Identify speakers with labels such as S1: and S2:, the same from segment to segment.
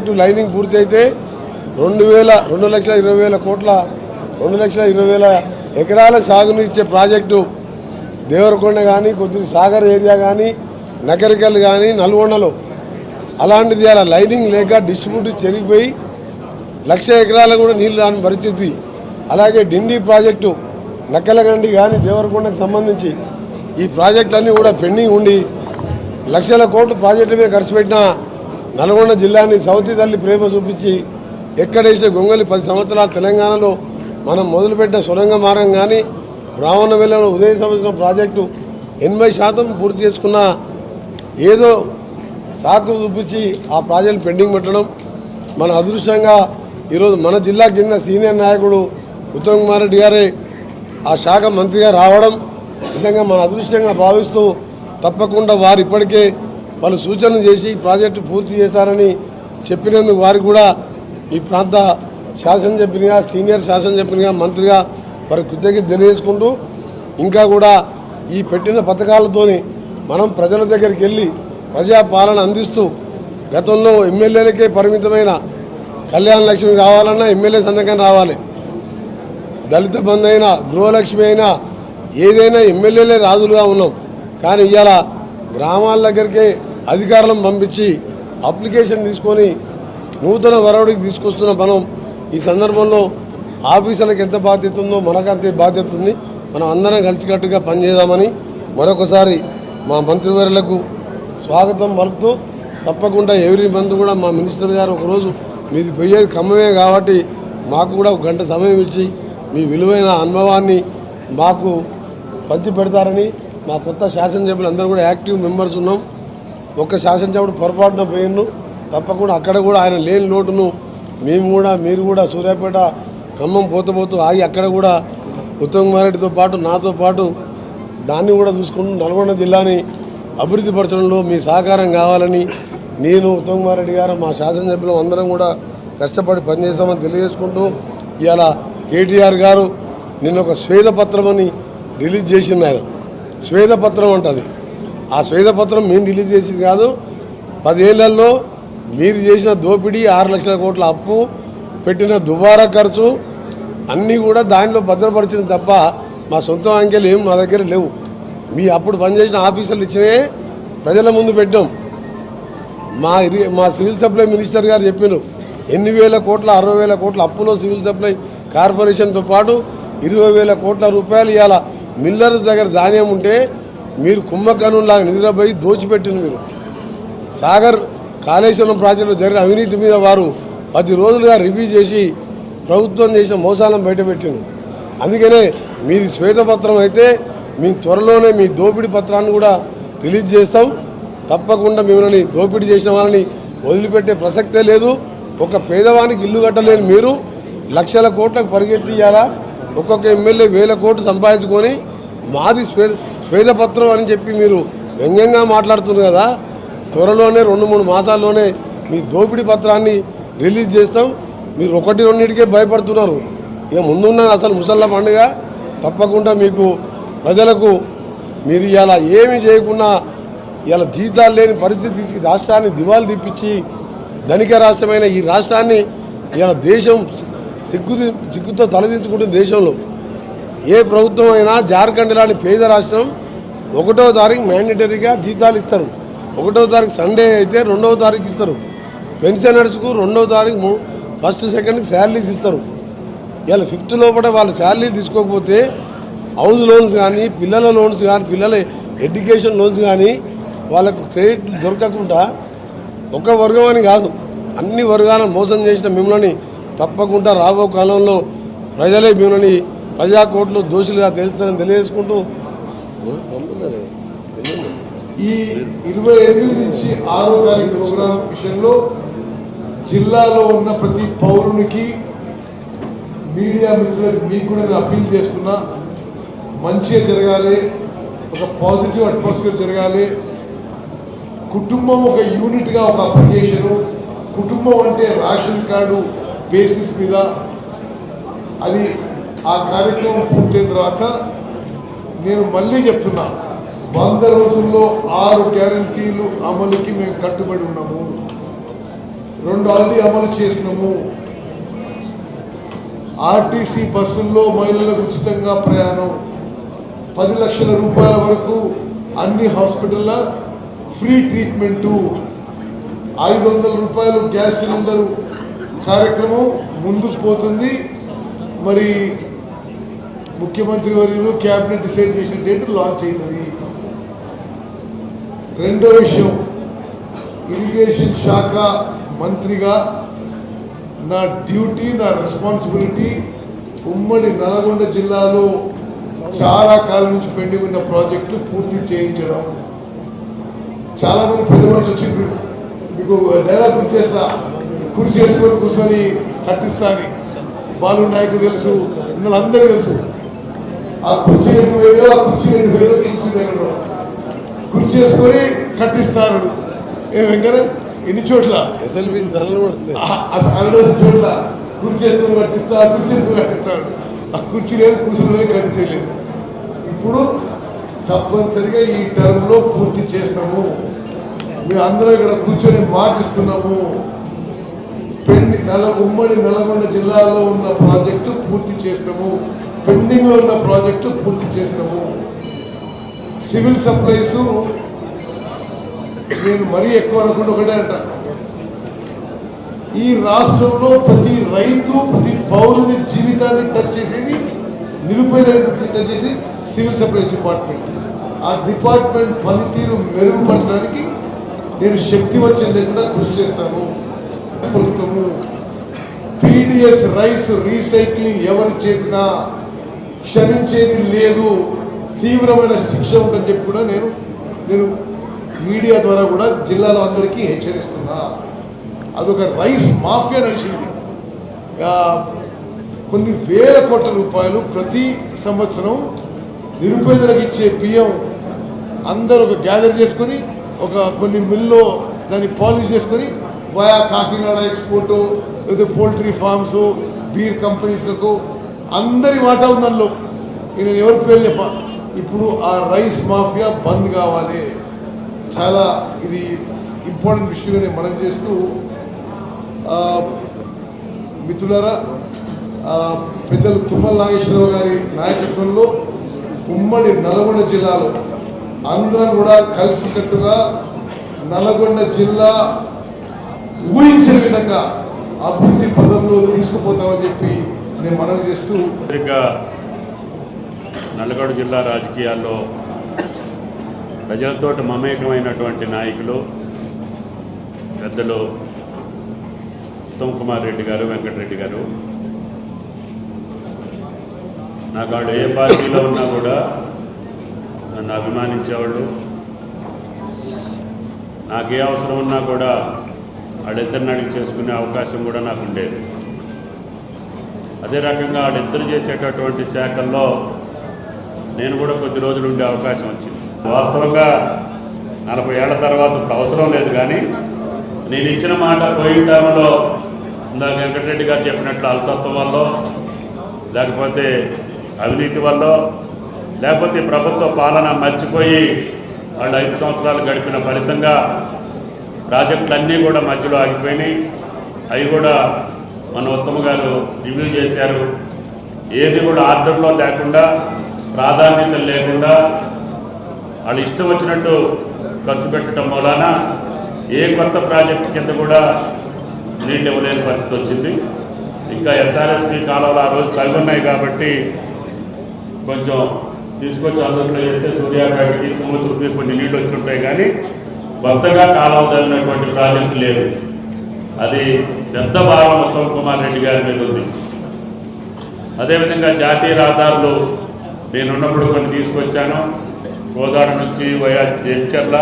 S1: Project lining పూర్తి అయితే 2,20,000 కోట్ల 2,20,000 ఎకరాల సాగుని ఇచ్చే ప్రాజెక్టు దేవరకొండ కానీ కొద్ది సాగర్ ఏరియా కానీ నకరికల్ కానీ నల్గొండలో అలాంటిది అలా లైనింగ్ లేక డిస్ట్రిబ్యూటర్ చెరిగిపోయి 1,00,000 ఎకరాలకు కూడా నీళ్ళు రాని పరిస్థితి. అలాగే డిండి ప్రాజెక్టు నక్కలగండి కానీ దేవరకొండకు సంబంధించి ఈ ప్రాజెక్టులన్నీ కూడా పెండింగ్ ఉండి 1,00,000 కోట్లు ప్రాజెక్టు మీద ఖర్చు పెట్టిన నల్గొండ జిల్లాని సౌతి తల్లి ప్రేమ చూపించి ఎక్కడేసే గొంగలి 10 సంవత్సరాలు తెలంగాణలో మనం మొదలుపెట్టిన సొరంగ మార్గం కానీ బ్రాహ్మణ వెల్లంలో ఉదయ సంవత్సరం ప్రాజెక్టు 80% పూర్తి చేసుకున్న ఏదో సాకు చూపించి ఆ ప్రాజెక్టు పెండింగ్ పెట్టడం మన అదృష్టంగా ఈరోజు మన జిల్లాకు చెందిన సీనియర్ నాయకుడు ఉత్తమ్ కుమార్ రెడ్డి గారే ఆ శాఖ మంత్రిగా రావడం నిజంగా మన అదృష్టంగా భావిస్తూ తప్పకుండా వారు ఇప్పటికే వాళ్ళు సూచనలు చేసి ప్రాజెక్టు పూర్తి చేశారని చెప్పినందుకు వారికి కూడా ఈ ప్రాంత శాసనసభ్యునిగా సీనియర్ శాసనసభ్యునిగా మంత్రిగా వారి కృతజ్ఞత తెలియజేసుకుంటూ ఇంకా కూడా ఈ పెట్టిన పథకాలతోని మనం ప్రజల దగ్గరికి వెళ్ళి ప్రజాపాలన అందిస్తూ గతంలో ఎమ్మెల్యేలకే పరిమితమైన కళ్యాణ లక్ష్మి రావాలన్నా ఎమ్మెల్యే సంతకం రావాలి, దళిత బంధు అయినా గృహలక్ష్మి అయినా ఏదైనా ఎమ్మెల్యేలే రాజులుగా ఉన్నాం. కానీ ఇవాళ గ్రామాల దగ్గరికే అధికారులను పంపించి అప్లికేషన్ తీసుకొని నూతన వరవడికి తీసుకొస్తున్న మనం ఈ సందర్భంలో ఆఫీసర్లకు ఎంత బాధ్యత ఉందో మనకంతే బాధ్యత ఉంది. మనం అందరం కలిసికట్టుగా పనిచేద్దామని మరొకసారి మా మంత్రివర్యులకు స్వాగతం పలుకుతూ తప్పకుండా ఎవ్రీ మంత్ కూడా మా మినిస్టర్ గారు ఒకరోజు మీది పోయేది ఖమ్మమే కాబట్టి మాకు కూడా 1 గంట సమయం ఇచ్చి మీ విలువైన అనుభవాన్ని మాకు పంచి పెడతారని మా కొత్త శాసనసభ్యులు అందరూ కూడా యాక్టివ్ మెంబర్స్ ఉన్నాం. ఒక్క శాసనసభ్యుడు పొరపాటున పోయిన్ను తప్పకుండా అక్కడ కూడా ఆయన లేని లోటును మీరు కూడా సూర్యాపేట ఖమ్మం పోతూ ఆగి అక్కడ కూడా ఉత్తమ్ కుమార్ రెడ్డితో పాటు నాతో పాటు దాన్ని కూడా చూసుకుంటూ నల్గొండ జిల్లాని అభివృద్ధి పరచడంలో మీ సహకారం కావాలని నేను ఉత్తమ్ కుమార్ రెడ్డి గారు మా శాసనసభ్యులు అందరం కూడా కష్టపడి పనిచేస్తామని తెలియజేసుకుంటూ ఇవాళ కేటీఆర్ గారు నిన్న ఒక శ్వేతపత్రం అని రిలీజ్ చేసింది. ఆయన శ్వేతపత్రం అంటది. ఆ శ్వేతపత్రం మేము రిలీజ్ చేసింది కాదు. 10 ఏళ్లలో మీరు చేసిన దోపిడీ 6 లక్షల కోట్ల అప్పు పెట్టిన దుబారా ఖర్చు అన్నీ కూడా దానిలో భద్రపరిచిన తప్ప మా సొంత అంకెలు ఏం మా దగ్గర లేవు. మీ అప్పుడు పనిచేసిన ఆఫీసర్లు ఇచ్చినే ప్రజల ముందు పెట్టాం. మా సివిల్ సప్లై మినిస్టర్ గారు చెప్పారు 8,000 కోట్ల 60,000 కోట్ల అప్పులో సివిల్ సప్లై కార్పొరేషన్తో పాటు 20,000 కోట్ల రూపాయలు ఇవాళ మిల్లర్స్ దగ్గర ధాన్యం ఉంటే మీరు కుంభకర్ణులాగా నిద్రపోయి దోచిపెట్టింది. మీరు సాగర్ కాళేశ్వరం ప్రాజెక్టులో జరిగిన అవినీతి మీద వారు 10 రోజులుగా రివ్యూ చేసి ప్రభుత్వం చేసిన మోసాలను బయటపెట్టింది. అందుకనే మీది శ్వేతపత్రం అయితే మీ త్వరలోనే మీ దోపిడీ పత్రాన్ని కూడా రిలీజ్ చేస్తాం. తప్పకుండా మిమ్మల్ని దోపిడీ చేసిన వాళ్ళని వదిలిపెట్టే ప్రసక్తే లేదు. ఒక పేదవానికి ఇల్లు కట్టలేని మీరు లక్షల కోట్లకు పరిగెత్తి ఇవ్వాలా ఒక్కొక్క ఎమ్మెల్యే 1,000 కోట్లు సంపాదించుకొని మాది శ్వేతపత్రం అని చెప్పి మీరు వ్యంగ్యంగా మాట్లాడుతున్నారు కదా. త్వరలోనే 2-3 మాసాల్లోనే మీ దోపిడీ పత్రాన్ని రిలీజ్ చేస్తాం. మీరు 1-2కే భయపడుతున్నారు. ఇక ముందున్న అసలు ముసళ్ళ పండుగ తప్పకుండా మీకు ప్రజలకు మీరు ఇలా ఏమి చేయకుండా ఇలా జీతాలు లేని పరిస్థితి తీసుకు రాష్ట్రాన్ని దివాలు తీపించి ధనిక రాష్ట్రమైన ఈ రాష్ట్రాన్ని ఇలా దేశం సిగ్గుతో తలదించుకుంటుంది. దేశంలో ఏ ప్రభుత్వం అయినా జార్ఖండ్ లాంటి పేద రాష్ట్రం 1వ తారీఖు మ్యాండేటరీగా జీతాలు ఇస్తారు. 1వ తారీఖు సండే అయితే 2వ తారీఖు ఇస్తారు. పెన్షనర్స్కు 2వ తారీఖు ఫస్ట్ సెకండ్కి శాలరీస్ ఇస్తారు. ఇలా 5th లోపల వాళ్ళ శాలరీ తీసుకోకపోతే హౌస్ లోన్స్ కానీ పిల్లల లోన్స్ కానీ పిల్లల ఎడ్యుకేషన్ లోన్స్ కానీ వాళ్ళకు క్రెడిట్ దొరకకుండా ఒక వర్గం అని కాదు అన్ని వర్గాలను మోసం చేసిన మిమ్మల్ని తప్పకుండా రాబో కాలంలో ప్రజలే మిమ్మల్ని ప్రజా కోర్టులో దోషులుగా తెలుస్తారని తెలియజేసుకుంటూ
S2: ఈ 28 నుంచి 6వ తారీఖు ప్రోగ్రాం విషయంలో జిల్లాలో ఉన్న ప్రతి పౌరునికి మీడియా మిత్రులకు మీకు కూడా నేను అప్పీల్ చేస్తున్నా, మంచిగా జరగాలి, ఒక పాజిటివ్ అట్మాస్ఫియర్ జరగాలి. కుటుంబం ఒక యూనిట్గా ఒక అప్లికేషను, కుటుంబం అంటే రేషన్ కార్డు బేసిస్ మీద అది ఆ కార్యక్రమం పూర్తయిన తర్వాత నేను మళ్ళీ చెప్తున్నా 100 రోజుల్లో 6 గ్యారంటీలు అమలుకి మేము కట్టుబడి ఉన్నాము. 2 ఆల్రెడీ అమలు చేసినాము. ఆర్టీసీ బస్సుల్లో మహిళలకు ఉచితంగా ప్రయాణం, 10 లక్షల రూపాయల వరకు అన్ని హాస్పిటల్ల ఫ్రీ ట్రీట్మెంటు, 500 రూపాయలు గ్యాస్ సిలిండర్ కార్యక్రమం ముందుకు పోతుంది. మరి ముఖ్యమంత్రి వర్యులు క్యాబినెట్ డిసైడ్ చేసిన డేట్ లాంచ్ అవుతుంది. రెండో విషయం, ఇరిగేషన్ శాఖ మంత్రిగా నా డ్యూటీ, నా రెస్పాన్సిబిలిటీ ఉమ్మడి నల్గొండ జిల్లాలో చాలా కాలం నుంచి పెండింగ్ ఉన్న ప్రాజెక్టులు పూర్తి చేయించడం. చాలామంది పెద్ద మనుషులు వచ్చి మీకు డైలాగ్ గుర్తు చేస్తా, కుడి చేసుకొని కూర్చొని కట్టిస్తా అని బాలు నాయకు తెలుసు, ఇందులో అందరికీ తెలుసు. ఆ కుర్చీ 2,000, ఆ కుర్చీ 2,000 కుర్చీ చేసుకొని కట్టిస్తాడు. ఏ వెంకన్న ఎన్ని చోట్ల
S1: ఎస్ఎల్బి
S2: అరవై చోట్ల కుర్చీ చేసుకొని కట్టిస్తాడు. ఆ కుర్చీ లేదు, కూర్చుని లేదు, కట్టించలేదు. ఇప్పుడు తప్పనిసరిగా ఈ టర్మ్లో పూర్తి చేస్తాము. మేము అందరం ఇక్కడ కూర్చొని మాటిస్తున్నాము. ఉమ్మడి నల్గొండ జిల్లాలో ఉన్న ప్రాజెక్టు పూర్తి చేస్తాము, పెండింగ్లో ఉన్న ప్రాజెక్టు పూర్తి చేస్తాము. సివిల్ సప్లైస్ నేను మరీ ఎక్కువ అనుకుంటే ఒకటే అంట, ఈ రాష్ట్రంలో ప్రతి రైతు, ప్రతి పౌరుని జీవితాన్ని టచ్ చేసేది, నిరుపేదలను టచ్ చేసి సివిల్ సప్లైస్ డిపార్ట్మెంట్. ఆ డిపార్ట్మెంట్ పనితీరు మెరుగుపరచడానికి నేను శక్తి వచ్చేది లేకుండా కృషి చేస్తాను. ప్రభుత్వము పీడిఎస్ రైస్ రీసైక్లింగ్ ఎవరు చేసినా క్షమించేది లేదు, తీవ్రమైన శిక్ష ఉందని చెప్పి కూడా నేను మీడియా ద్వారా కూడా జిల్లాలో అందరికీ హెచ్చరిస్తున్నా. అదొక రైస్ మాఫియా నడిచింది. కొన్ని వేల కోట్ల రూపాయలు ప్రతి సంవత్సరం నిరుపేదలకు ఇచ్చే బియ్యం అందరూ ఒక గ్యాదర్ చేసుకొని కొన్ని మిల్లో దాన్ని పాలిష్ చేసుకొని వయా కాకినాడ ఎక్స్పోర్టు, లేదా పోల్ట్రీ ఫార్మ్స్, బీర్ కంపెనీస్లకు అందరి వాటా ఉంది అందులో. నేను ఎవరి పేరు చెప్ప. ఇప్పుడు ఆ రైస్ మాఫియా బంద్ కావాలి. చాలా ఇది ఇంపార్టెంట్ విషయంగా నేను మనం చేస్తూ, మిత్రులారా, పెద్దలు తుమ్మల నాగేశ్వరరావు గారి నాయకత్వంలో ఉమ్మడి నల్గొండ జిల్లాలో అందరం కూడా కలిసికట్టుగా నల్గొండ జిల్లా ఊహించిన విధంగా అభివృద్ధి పదంలో తీసుకుపోతామని చెప్పి నేను మనవి చేస్తూ,
S3: నల్గొండ జిల్లా రాజకీయాల్లో ప్రజలతో మమేకమైనటువంటి నాయకులు పెద్దలు ఉత్తమ్ కుమార్ రెడ్డి గారు, వెంకటరెడ్డి గారు. నాకు వాళ్ళు ఏ పార్టీలో ఉన్నా కూడా నన్ను అభిమానించేవాళ్ళు. నాకు ఏ అవసరం ఉన్నా కూడా వాళ్ళిద్దరిని అడిగి చేసుకునే అవకాశం కూడా నాకు ఉండేది. అదే రకంగా వాళ్ళిద్దరు చేసేటటువంటి శాఖల్లో నేను కూడా కొద్ది రోజులు ఉండే అవకాశం వచ్చింది. వాస్తవంగా 40 ఏళ్ల తర్వాత ఇప్పుడు అవసరం లేదు, కానీ నేను ఇచ్చిన మాట పోయిన టైంలో ఇందాక వెంకటరెడ్డి గారు చెప్పినట్లు అలసత్వం వల్ల, లేకపోతే అవినీతి వల్ల, లేకపోతే ప్రభుత్వ పాలన మర్చిపోయి వాళ్ళు 5 సంవత్సరాలు గడిపిన ఫలితంగా ప్రాజెక్టులన్నీ కూడా మధ్యలో ఆగిపోయినాయి. అవి కూడా మన ఉత్తమ్ గారు రివ్యూ చేశారు. ఏది కూడా ఆర్డర్లో లేకుండా, ప్రాధాన్యత లేకుండా వాళ్ళు ఇష్టం వచ్చినట్టు ఖర్చు పెట్టడం మూలాన ఏ కొత్త ప్రాజెక్టు కింద కూడా నీళ్ళు ఇవ్వలేని పరిస్థితి వచ్చింది. ఇంకా ఎస్ఆర్ఎస్పి కాలువలు ఆ రోజు తగ్గున్నాయి కాబట్టి కొంచెం తీసుకొచ్చి అందులో చేస్తే సూర్యాపేటకి, తుమ్మతుర్కి కొన్ని నీళ్ళు వచ్చి ఉంటాయి, కానీ కొత్తగా కాలువ తగినటువంటి ప్రాజెక్టు లేదు. అది పెద్ద భారం ఉత్తమ్ కుమార్ రెడ్డి గారి మీద ఉంది. అదేవిధంగా జాతీయ రహదారులు నేనున్నప్పుడు కొన్ని తీసుకొచ్చాను, కోదాడ నుంచి వయా జడ్చర్ల.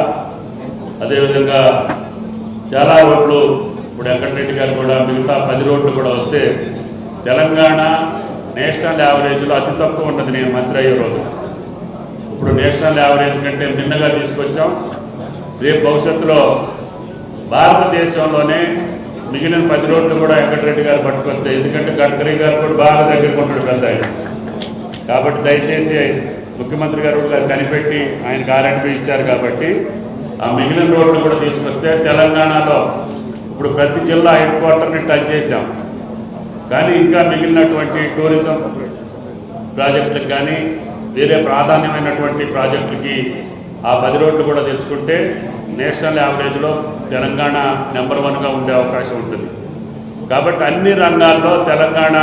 S3: అదేవిధంగా చాలా రోడ్లు ఇప్పుడు వెంకటరెడ్డి గారు కూడా మిగతా 10 రోడ్లు కూడా వస్తే తెలంగాణ నేషనల్ యావరేజ్లో అతి తక్కువ ఉన్నది నేను మంత్రి అయ్యే రోజు. ఇప్పుడు నేషనల్ యావరేజ్ కంటే భిన్నగా తీసుకొచ్చాం. రేపు భవిష్యత్తులో భారతదేశంలోనే మిగిలిన 10 రోడ్లు కూడా వెంకటరెడ్డి గారు పట్టుకొస్తే, ఎందుకంటే గడ్కరీ గారు కూడా బాగా దగ్గరకు ఉంటాడు పెద్ద ఆయన. కాబట్టి దయచేసి ముఖ్యమంత్రి గారు కనిపెట్టి ఆయనకు R&B ఇచ్చారు కాబట్టి ఆ మిగిలిన రోడ్లు కూడా తీసుకొస్తే తెలంగాణలో ఇప్పుడు ప్రతి జిల్లా హెడ్ క్వార్టర్ని టచ్ చేశాం. కానీ ఇంకా మిగిలినటువంటి టూరిజం ప్రాజెక్టులకు కానీ వేరే ప్రాధాన్యమైనటువంటి ప్రాజెక్టులకి ఆ 10 రోడ్లు కూడా తెచ్చుకుంటే నేషనల్ యావరేజ్లో తెలంగాణ నెంబర్ 1గా ఉండే అవకాశం ఉంటుంది. కాబట్టి అన్ని రంగాల్లో తెలంగాణ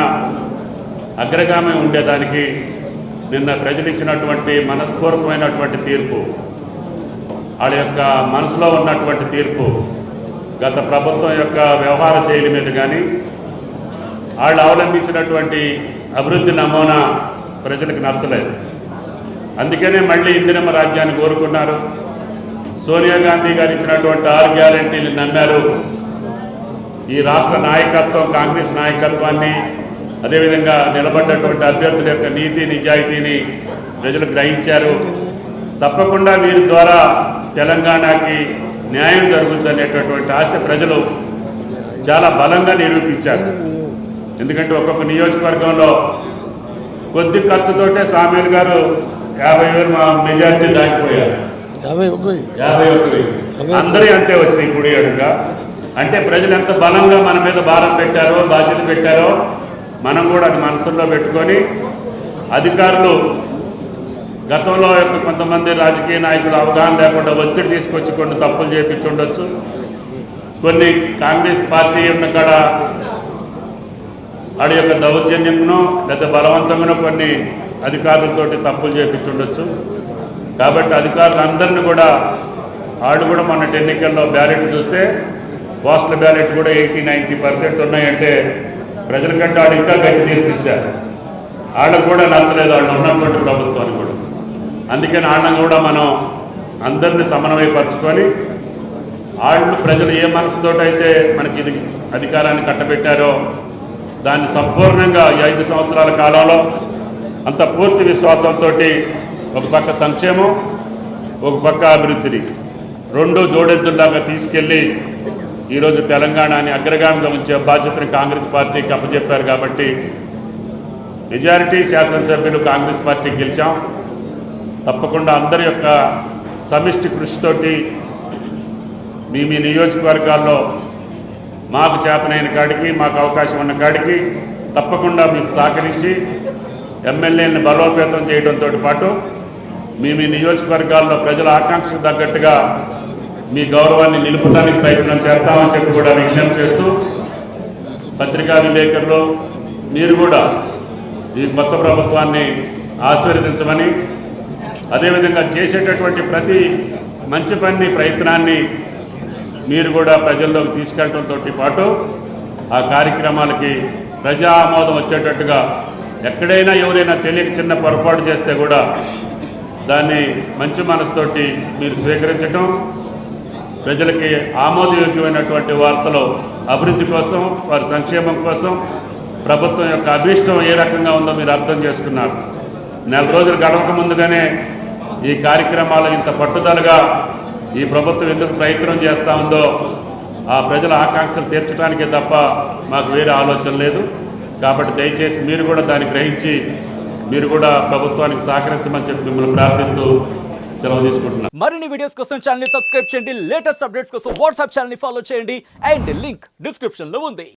S3: అగ్రగామి ఉండేదానికి నిన్న ప్రజలు ఇచ్చినటువంటి మనస్పూర్వకమైనటువంటి తీర్పు, వాళ్ళ యొక్క మనసులో ఉన్నటువంటి తీర్పు గత ప్రభుత్వం యొక్క వ్యవహార శైలి మీద కానీ వాళ్ళు అవలంబించినటువంటి అభివృద్ధి నమూనా ప్రజలకు నచ్చలేదు. అందుకనే మళ్ళీ ఇందిరమ్మ రాజ్యాన్ని కోరుకున్నారు. సోనియా గాంధీ గారు ఇచ్చినటువంటి 6 గ్యారెంటీలు నమ్మారు. ఈ రాష్ట్ర నాయకత్వం, కాంగ్రెస్ నాయకత్వాన్ని, అదేవిధంగా నిలబడ్డటువంటి అభ్యర్థుల యొక్క నీతి నిజాయితీని ప్రజలు గ్రహించారు. తప్పకుండా వీరి ద్వారా తెలంగాణకి న్యాయం జరుగుతుందనేటటువంటి ఆశ ప్రజలు చాలా బలంగా నిరూపించారు. ఎందుకంటే ఒక్కొక్క నియోజకవర్గంలో కొద్ది ఖర్చుతోటే సామీల్ గారు 50,000 మెజార్టీ దాటిపోయారు. 51,000 అందరూ అంతే వచ్చినాయి కుడి అడుగుగా. అంటే ప్రజలు ఎంత బలంగా మన మీద భారం పెట్టారో, బాధ్యత పెట్టారో మనం కూడా అది మనసులో పెట్టుకొని, అధికారులు గతంలో కొంతమంది రాజకీయ నాయకులు అవగాహన లేకుండా ఒత్తిడి తీసుకొచ్చి కొన్ని తప్పులు చేయించుండొచ్చు. కొన్ని కాంగ్రెస్ పార్టీ ఉన్న కాడ వాడి యొక్క దౌర్జన్యంను లేదా బలవంతంగా కొన్ని అధికారులతోటి తప్పులు చేయించుండొచ్చు. కాబట్టి అధికారులందరినీ కూడా ఆడు కూడా మొన్నటి ఎన్నికల్లో బ్యాలెట్ చూస్తే పోస్టల్ బ్యాలెట్ కూడా 80-90% ఉన్నాయంటే ప్రజల కంటే ఆడు ఇంకా గట్టి తీర్పిచ్చారు. వాళ్ళకు కూడా నచ్చలేదు వాళ్ళు ఉన్నటువంటి ప్రభుత్వాన్ని కూడా. అందుకని వాళ్ళని కూడా మనం అందరినీ సమన్వయపరుచుకొని వాళ్ళు ప్రజలు ఏ మనసుతోటైతే మనకి ఇది అధికారాన్ని కట్టబెట్టారో దాన్ని సంపూర్ణంగా ఈ 5 సంవత్సరాల కాలంలో అంత పూర్తి విశ్వాసంతో ఒక పక్క సంక్షేమం, ఒక పక్క అభివృద్ధిని రెండు జోడెద్దుల్లాగా తీసుకెళ్ళి ఈరోజు తెలంగాణని అగ్రగామిగా ఉంచే బాధ్యతను కాంగ్రెస్ పార్టీకి అప్పచెప్పారు. కాబట్టి మెజారిటీ శాసనసభ్యులు కాంగ్రెస్ పార్టీకి గెలిచాం. తప్పకుండా అందరి యొక్క సమిష్టి కృషితోటి మీ నియోజకవర్గాల్లో మాకు చేతనైన కాడికి, మాకు అవకాశం ఉన్న కాడికి తప్పకుండా మీకు సహకరించి ఎమ్మెల్యేలను బలోపేతం చేయడంతో పాటు మీ నియోజకవర్గాల్లో ప్రజల ఆకాంక్షకు తగ్గట్టుగా మీ గౌరవాన్ని నిలుపడానికి ప్రయత్నం చేస్తామని చెప్పి కూడా విజ్ఞప్తి చేస్తూ, పత్రికా విలేకరులు మీరు కూడా ఈ కొత్త ప్రభుత్వాన్ని ఆశీర్వదించమని, అదేవిధంగా చేసేటటువంటి ప్రతి మంచి పని ప్రయత్నాన్ని మీరు కూడా ప్రజల్లోకి తీసుకెళ్లడంతో పాటు ఆ కార్యక్రమాలకి ప్రజా ఆమోదం వచ్చేటట్టుగా ఎక్కడైనా ఎవరైనా తెలియక చిన్న పొరపాటు చేస్తే కూడా దాన్ని మంచి మనసుతోటి మీరు స్వీకరించడం, ప్రజలకి ఆమోదయోగ్యమైనటువంటి వార్తలు అభివృద్ధి కోసం, వారి సంక్షేమం కోసం ప్రభుత్వం యొక్క అభీష్టం ఏ రకంగా ఉందో మీరు అర్థం చేసుకున్నారు. 4 రోజులు గడవక ముందుగానే ఈ కార్యక్రమాలు ఇంత పట్టుదలగా ఈ ప్రభుత్వం ఎందుకు ప్రయత్నం చేస్తూ ఉందో ఆ ప్రజల ఆకాంక్షలు తీర్చడానికే తప్ప మాకు వేరే ఆలోచన లేదు. కాబట్టి దయచేసి మీరు కూడా దాన్ని గ్రహించి మీరు కూడా ప్రభుత్వానికి సహకరించమని చెప్పి మిమ్మల్ని ప్రార్థిస్తూ సెలవు తీసుకుంటున్నాను.
S4: మరిన్ని వీడియోస్ కోసం ఛానల్ ని సబ్స్క్రైబ్ చేయండి. లేటెస్ట్ అప్డేట్స్ కోసం వాట్సాప్ ఛానల్ ని ఫాలో చేయండి. అండ్ లింక్ డిస్క్రిప్షన్ లో ఉంది.